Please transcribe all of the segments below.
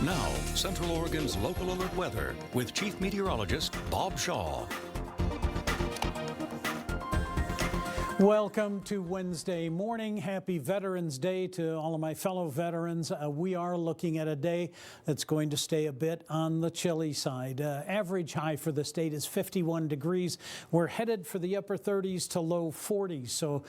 Now, Central Oregon's local alert weather with Chief Meteorologist Bob Shaw. Welcome to Wednesday morning. Happy Veterans Day to all of my fellow veterans. We are looking at a day that's going to stay a bit on the chilly side. Average high for the state is 51 degrees. We're headed for the upper 30s to low 40s, so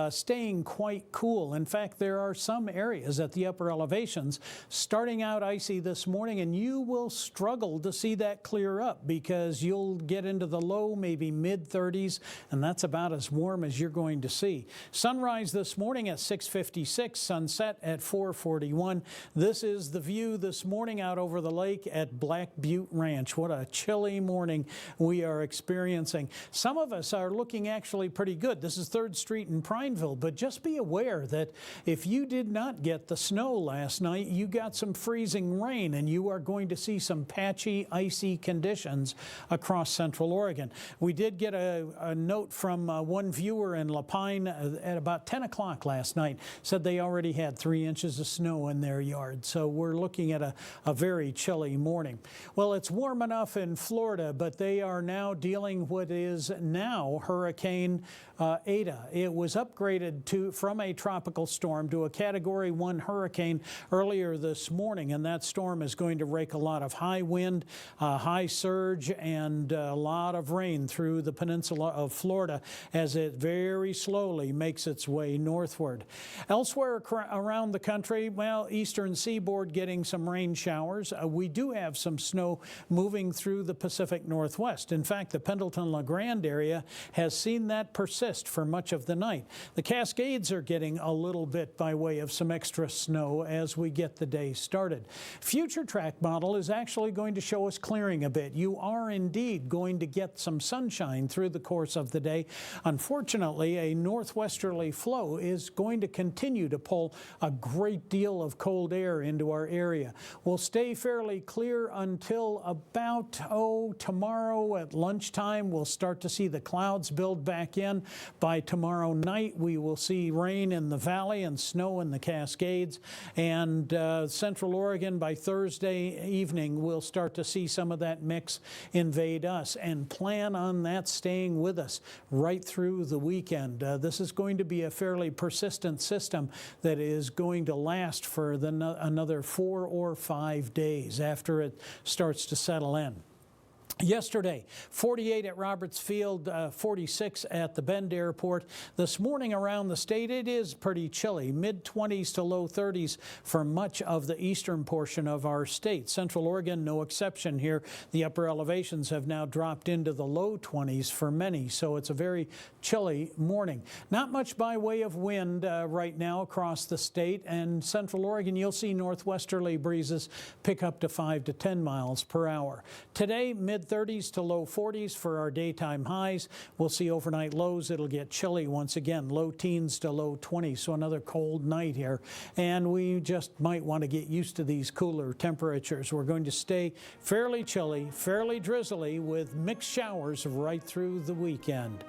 staying quite cool. In fact, there are some areas at the upper elevations starting out icy this morning, and you will struggle to see that clear up because you'll get into the low, maybe mid 30s, and that's about as warm as you're going to see. Sunrise this morning at 6:56, sunset at 4:41. This is the view this morning out over the lake at Black Butte Ranch. What a chilly morning we are experiencing. Some of us are looking actually pretty good. This is 3rd Street in Prineville, but just be aware that if you did not get the snow last night, you got some freezing rain, and you are going to see some patchy, icy conditions across Central Oregon. We did get a note from one viewer in La Pine at about 10 o'clock last night, said they already had 3 inches of snow in their yard. So we're looking at a very chilly morning. Well, it's warm enough in Florida, but they are now dealing what is now Hurricane Eta. It was upgraded from a tropical storm to a Category 1 hurricane earlier this morning, and that storm is going to rake a lot of high wind, high surge, and a lot of rain through the peninsula of Florida as it very slowly makes its way northward. Elsewhere around the country, well, eastern seaboard getting some rain showers. We do have some snow moving through the Pacific Northwest. In fact, the Pendleton-La Grande area has seen that persist for much of the night. The Cascades are getting a little bit by way of some extra snow as we get the day started. Future track model is actually going to show us clearing a bit. You are indeed going to get some sunshine through the course of the day. Unfortunately, a northwesterly flow is going to continue to pull a great deal of cold air into our area. We'll stay fairly clear until about, tomorrow at lunchtime. We'll start to see the clouds build back in. By tomorrow night, we will see rain in the valley and snow in the Cascades. And Central Oregon, by Thursday evening, we'll start to see some of that mix invade us, and plan on that staying with us right through the weekend. This is going to be a fairly persistent system that is going to last for another 4 or 5 days after it starts to settle in. Yesterday, 48 at Roberts Field, 46 at the Bend Airport. This morning around the state, it is pretty chilly, mid-20s to low 30s for much of the eastern portion of our state. Central Oregon, no exception here. The upper elevations have now dropped into the low 20s for many, so it's a very chilly morning. Not much by way of wind right now across the state, and Central Oregon, you'll see northwesterly breezes pick up to 5 to 10 miles per hour. Today, mid-30s to low 40s for our daytime highs. We'll see overnight lows. It'll get chilly once again, low teens to low 20s, so another cold night here. And we just might want to get used to these cooler temperatures. We're going to stay fairly chilly, fairly drizzly with mixed showers right through the weekend.